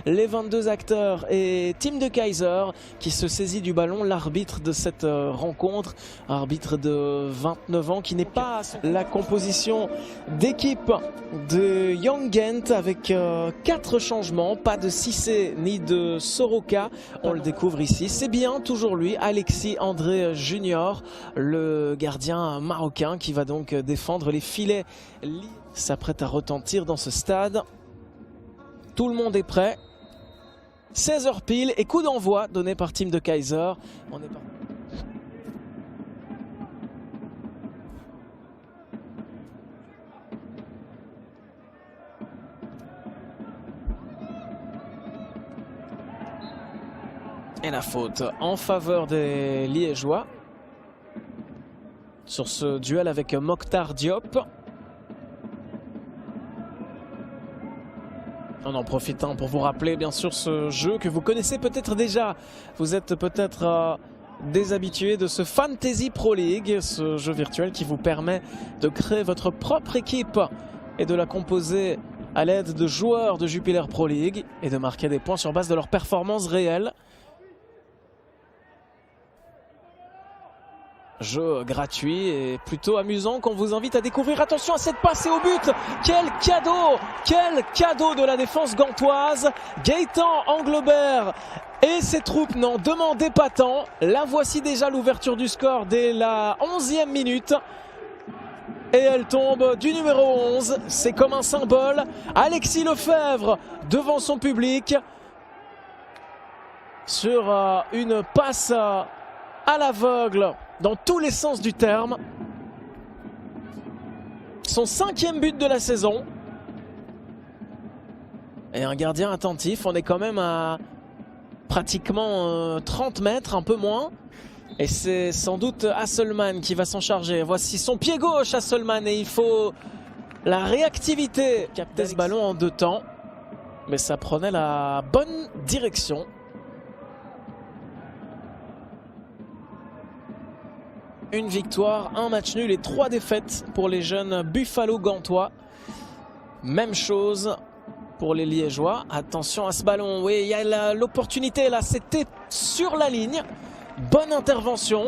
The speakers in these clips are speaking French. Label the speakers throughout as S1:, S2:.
S1: les 22 acteurs et Team de Kaiser qui se saisit du ballon. L'arbitre de cette rencontre, arbitre de 29 ans qui n'est pas à la composition d'équipe de Young Gent avec 4 changements, pas de Cissé ni de Soroka. On le découvre ici, c'est bien toujours lui, Alexis André Junior, le gardien marocain qui va donc défendre les filets. S'apprête à retentir dans ce stade. Tout le monde est prêt. 16h pile et coup d'envoi donné par Team de Kaiser. On est parti. Et la faute en faveur des Liégeois sur ce duel avec Mokhtar Diop. On en profite pour vous rappeler bien sûr ce jeu que vous connaissez peut-être déjà. Vous êtes peut-être des habitués de ce Fantasy Pro League, ce jeu virtuel qui vous permet de créer votre propre équipe et de la composer à l'aide de joueurs de Jupiler Pro League et de marquer des points sur base de leurs performances réelles. Jeu gratuit et plutôt amusant qu'on vous invite à découvrir. Attention à cette passe et au but. Quel cadeau de la défense gantoise. Gaëtan Anglebert et ses troupes n'en demandaient pas tant. La voici déjà l'ouverture du score dès la 11e minute. Et elle tombe du numéro 11. C'est comme un symbole. Alexis Lefebvre devant son public. Sur une passe à l'aveugle. Dans tous les sens du terme. Son 5e but de la saison. Et un gardien attentif. On est quand même à pratiquement 30 mètres, un peu moins. Et c'est sans doute Hasselmann qui va s'en charger. Voici son pied gauche, Hasselmann. Et il faut la réactivité. Capter ce ballon en 2 temps. Mais ça prenait la bonne direction. Une victoire, un match nul et 3 défaites pour les jeunes Buffalo gantois. Même chose pour les Liégeois. Attention à ce ballon. Oui, il y a l'opportunité là. C'était sur la ligne. Bonne intervention.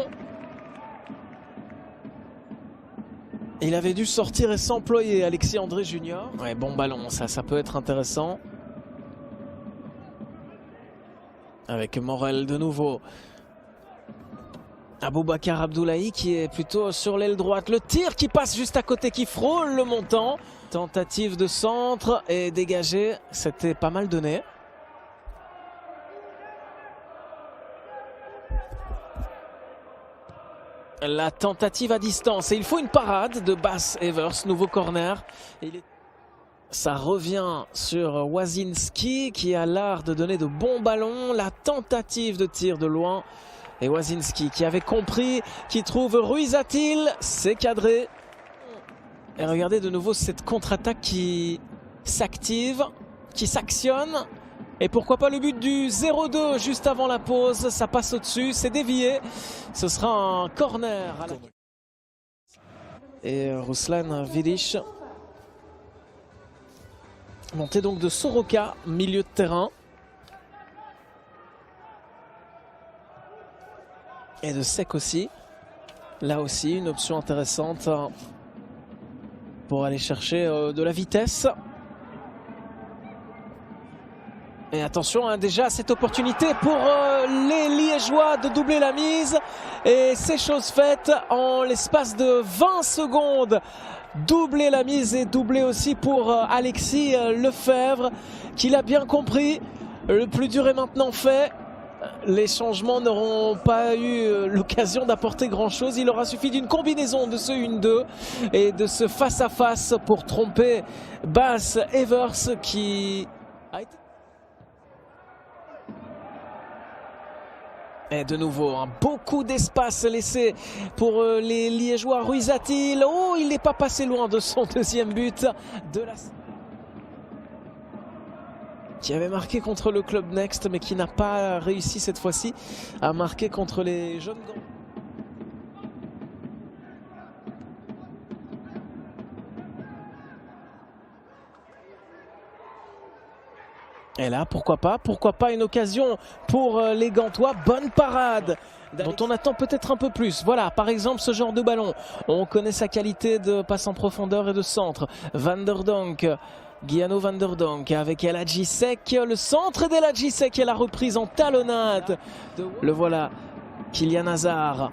S1: Il avait dû sortir et s'employer, Alexis André Junior. Ouais, bon ballon, ça peut être intéressant. Avec Morel de nouveau. Aboubacar Abdoulaye qui est plutôt sur l'aile droite. Le tir qui passe juste à côté, qui frôle le montant. Tentative de centre et dégagé. C'était pas mal donné. La tentative à distance. Et il faut une parade de Bas Evers. Nouveau corner. Ça revient sur Wazinski qui a l'art de donner de bons ballons. La tentative de tir de loin. Et Wazinski qui avait compris, qui trouve Ruizatil, c'est cadré. Et regardez de nouveau cette contre-attaque qui s'active, qui s'actionne. Et pourquoi pas le but du 0-2 juste avant la pause, ça passe au-dessus, c'est dévié. Ce sera un corner. Et Ruslan Vidic. Montée donc de Soroka, milieu de terrain. Et de Sec aussi. Là aussi, une option intéressante pour aller chercher de la vitesse. Et attention, déjà cette opportunité pour les Liégeois de doubler la mise. Et c'est chose faite en l'espace de 20 secondes. Doubler la mise et doubler aussi pour Alexis Lefebvre, qui l'a bien compris. Le plus dur est maintenant fait. Les changements n'auront pas eu l'occasion d'apporter grand-chose. Il aura suffi d'une combinaison de ce 1-2 et de ce face-à-face pour tromper Bas Evers qui a été... Et de nouveau, beaucoup d'espace laissé pour les Liégeois. Ruizatil, oh, il n'est pas passé loin de son 2e but de la... qui avait marqué contre le Club Next, mais qui n'a pas réussi cette fois-ci à marquer contre les jeunes gants. Et là, pourquoi pas une occasion pour les Gantois. Bonne parade dont on attend peut-être un peu plus. Voilà, par exemple, ce genre de ballon. On connaît sa qualité de passe en profondeur et de centre. Van der Donk, Guiano Van der Donk avec El Hadji Seck. Le centre d'El Hadji Seck et la reprise en talonnade. Le voilà, Kylian Hazard.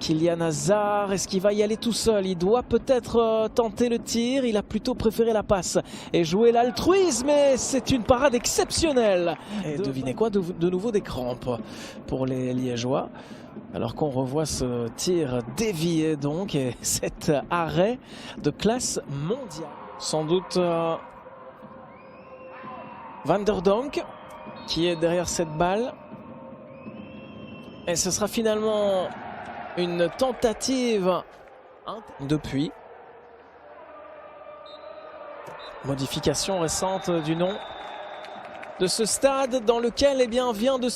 S1: Kylian Hazard, est-ce qu'il va y aller tout seul? Il doit peut-être tenter le tir. Il a plutôt préféré la passe et jouer l'altruisme. Mais c'est une parade exceptionnelle. Et devinez quoi, de nouveau des crampes pour les Liégeois. Alors qu'on revoit ce tir dévié donc et cet arrêt de classe mondiale. Sans doute Van der Donk qui est derrière cette balle. Et ce sera finalement une tentative depuis. Modification récente du nom de ce stade dans lequel vient de...